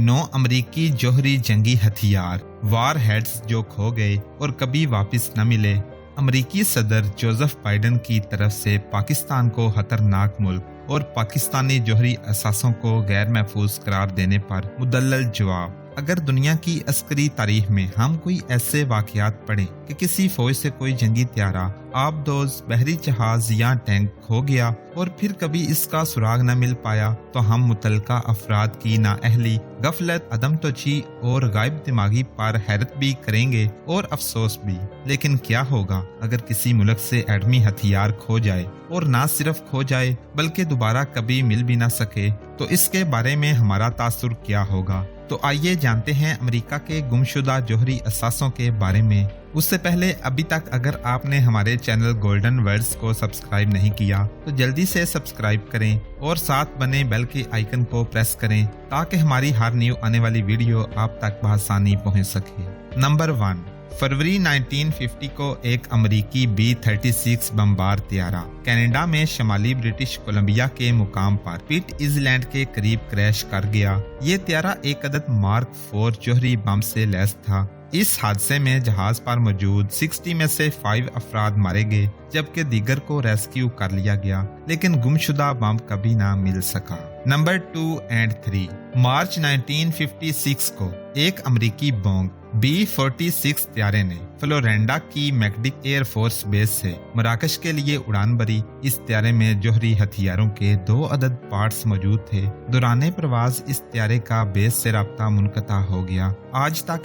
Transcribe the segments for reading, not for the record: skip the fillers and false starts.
9 अमरीकी जौहरी जंगी हथियार वार हेड्स जो खो गए और कभी वापस न मिले। अमरीकी सदर जोसेफ बाइडेन की तरफ से पाकिस्तान को खतरनाक मुल्क और पाकिस्तानी जौहरी असासों को गैर महफूज करार देने पर मुदल्लल जवाब। अगर दुनिया की अस्करी तारीख में हम कोई ऐसे वाकयात पढ़ें कि किसी फौज से कोई जंगी त्यारा, आबदोज, बहरी जहाज या टैंक खो गया और फिर कभी इसका सुराग न मिल पाया, तो हम मुतल्लिका अफराद की नाअहली, गफलत, अदमतोची और गायब दिमागी पर हैरत भी करेंगे और अफसोस भी। लेकिन क्या होगा अगर किसी मुल्क से एटमी हथियार खो जाए और ना सिर्फ खो जाए बल्कि दोबारा कभी मिल भी ना सके, तो इसके बारे में हमारा तासुर क्या होगा। तो आइए जानते हैं अमेरिका के गुमशुदा जौहरी असासों के बारे में। उससे पहले अभी तक अगर आपने हमारे चैनल गोल्डन वर्ड्स को सब्सक्राइब नहीं किया तो जल्दी से सब्सक्राइब करें और साथ बने बेल के आइकन को प्रेस करें ताकि हमारी हर न्यू आने वाली वीडियो आप तक बआसानी पहुंच सके। नंबर 1, फरवरी 1950 को एक अमरीकी B-36 बमबार त्यारा कनाडा में शमाली ब्रिटिश कोलंबिया के मुकाम पर पिट आइलैंड के करीब क्रैश कर गया। ये त्यारा एक अदद मार्क 4 जौहरी बम से लैस था। इस हादसे में जहाज पर मौजूद 60 में से 5 अफराद मारे गए जबकि दीगर को रेस्क्यू कर लिया गया, लेकिन गुमशुदा बम कभी ना मिल सका। नंबर 2 और 3, मार्च 1956 को एक अमरीकी बोंग B-46 त्यारे ने फ्लोरिडा की मैकडिक एयर फोर्स बेस से मराकश के लिए उड़ान भरी। इस त्यारे में जौहरी हथियारों के 2 अदद पार्ट्स मौजूद थे। दौरान प्रवास इस त्यारे का बेस से राब्ता मुनक़ता हो गया। आज तक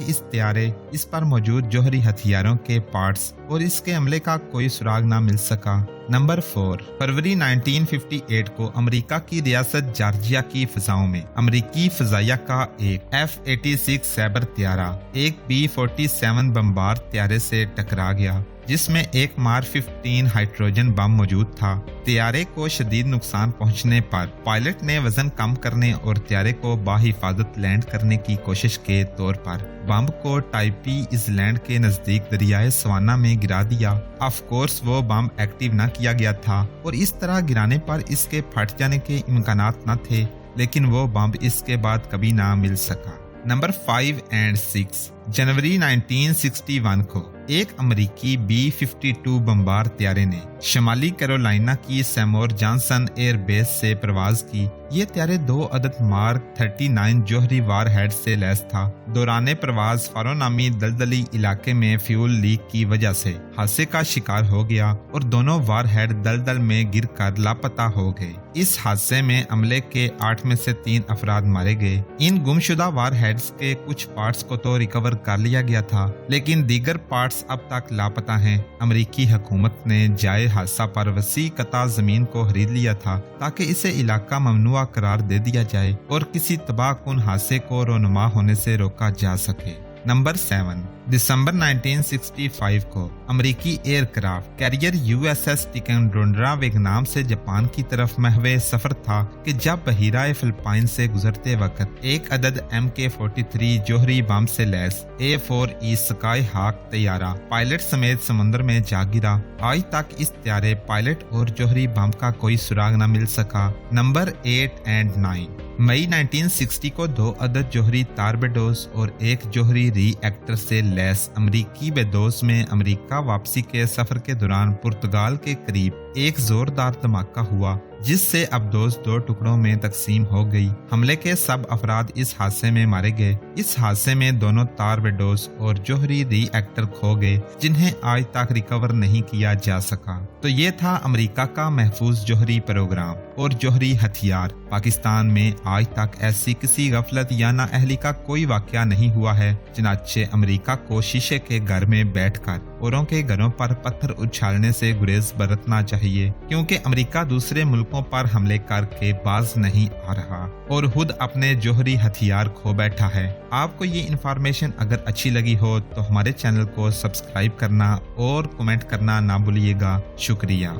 इस पर मौजूद जौहरी हथियारों के पार्ट्स और इसके अमले का कोई सुराग ना मिल सका। नंबर 4, फरवरी 1958 को अमेरिका की रियासत जॉर्जिया की फिजाओं में अमेरिकी फजाइया का एक F-86 सैबर त्यारा एक B-47 बमबार त्यारे से टकरा गया जिसमें एक मार 15 हाइड्रोजन बम मौजूद था। त्यारे को शदीद नुकसान पहुंचने पर पायलट ने वजन कम करने और त्यारे को बाहिफाजत लैंड करने की कोशिश के तौर पर बम को टाइपी आइलैंड के नजदीक दरियाए सवाना में गिरा दिया। ऑफ कोर्स वो बम एक्टिव न किया गया था और इस तरह गिराने पर इसके फट जाने के इम्कानात न थे, लेकिन वो बम इसके बाद कभी ना मिल सका। नंबर 5 और 6, जनवरी 1961 को एक अमरीकी B-52 बमबार त्यारे ने शमाली कैरोलिना की सैमोर जॉनसन एयर बेस से प्रवाज की। ये त्यारे 2 अदद मार्क 39 जौहरी वार हेड से लैस था। दौरान प्रवास फारो नामी दलदली इलाके में फ्यूल लीक की वजह से हादसे का शिकार हो गया और दोनों वार हेड दलदल में गिरकर लापता हो गए। इस हादसे में अमले के 8 में से 3 अफराद मारे गए। इन गुमशुदा वार हेड्स के कुछ पार्ट्स को तो रिकवर कर लिया गया था, लेकिन दीगर पार्ट्स अब तक लापता हैं। अमेरिकी हुकूमत ने जाए हादसा पर वसी कता जमीन को खरीद लिया था ताकि इसे इलाका ममनुआ करार दे दिया जाए और किसी तबाहकुन हादसे को रोनुमा होने से रोका जा सके। नंबर 7, दिसंबर 1965 को अमरीकी एयरक्राफ्ट कैरियर USS टिकेंड्रोंडरा वियतनाम से जापान की तरफ महवे सफर था कि जब बहिराए फिलिपाइन से गुजरते वक्त एक अदद MK-43 जौहरी बम से lace A-4E sky hoc तैयारा pilot समेत समुद्र में जा गिरा। आज तक इस त्यारे पायलट और जौहरी बम का कोई सुराग न मिल सका। नंबर 8 और 9, मई 1960 को 2 अदद जौहरी तारबेडोस और एक जौहरी रिएक्टर से लैस अमरीकी बेदोस में अमरीका वापसी के सफर के दौरान पुर्तगाल के करीब एक जोरदार धमाका हुआ जिससे अबदोस 2 टुकड़ों में तकसीम हो गई। हमले के सब अफराद इस हादसे में मारे गए। इस हादसे में दोनों तारबेडोस और जौहरी रिएक्टर खो गए जिन्हें आज तक रिकवर नहीं किया जा सका। तो ये था अमेरिका का महफूज जौहरी प्रोग्राम और जौहरी हथियार। पाकिस्तान में आज तक ऐसी किसी गफलत या नाअहली का कोई वाकया नहीं हुआ है, चनाचे अमेरिका को शीशे के घर में बैठकर औरों के घरों पर पत्थर उछालने से गुरेज बरतना चाहिए, क्योंकि अमेरिका दूसरे मुल्कों पर हमले करके बाज नहीं आ रहा और खुद अपने जौहरी हथियार खो बैठा है। आपको ये इन्फॉर्मेशन अगर अच्छी लगी हो तो हमारे चैनल को सब्सक्राइब करना और कमेंट करना ना भूलिएगा। शुक्रिया।